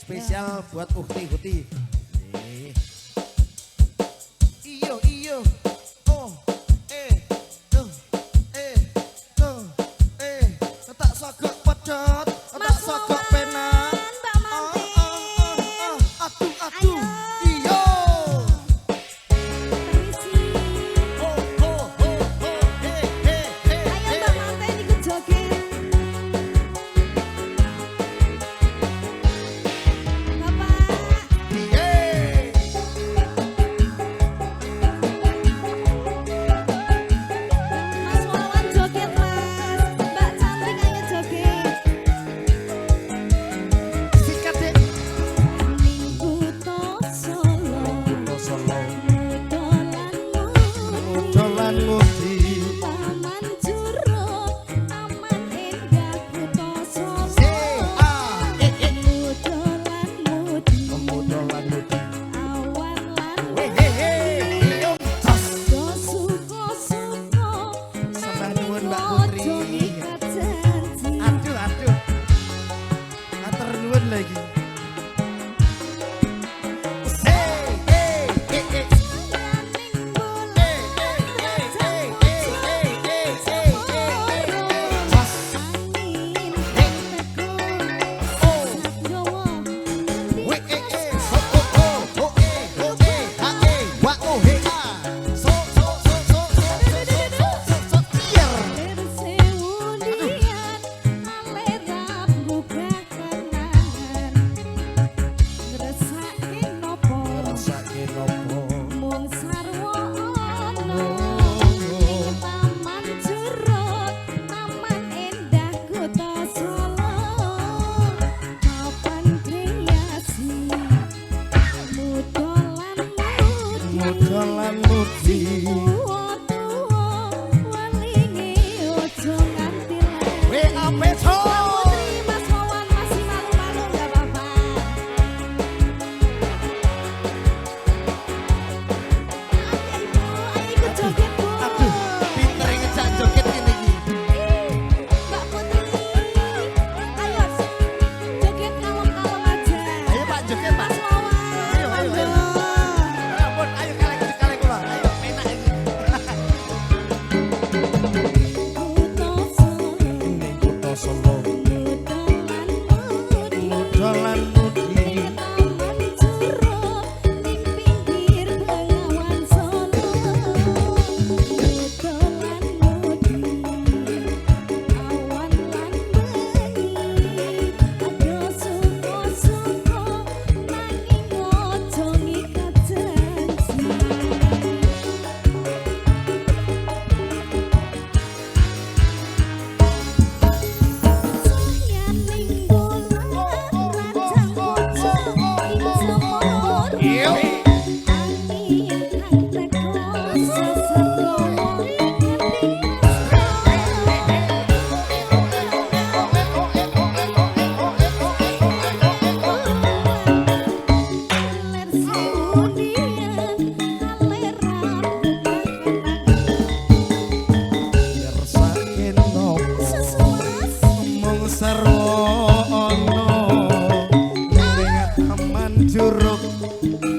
spesial buat Uhti. Iyo iyo. Oh, tuh, tuh, tak sagok pedot, tak sagok penak. Aduh, iyo. Jalan muti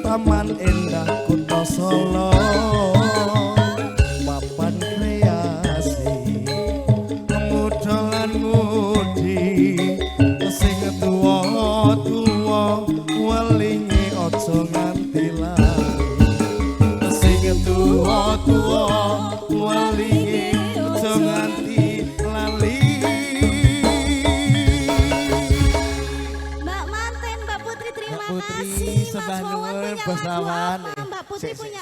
Taman Indah Kota Solo, papan kreasi mudolan mudi sing tuwa-tuwa welinge aja nganti lali sing tuwa-tuwa welinge aja nganti lali. Mbak Manten, Mbak Putri, terima kasih. Mbak Putri, Bos Awan. Mbak Putri punya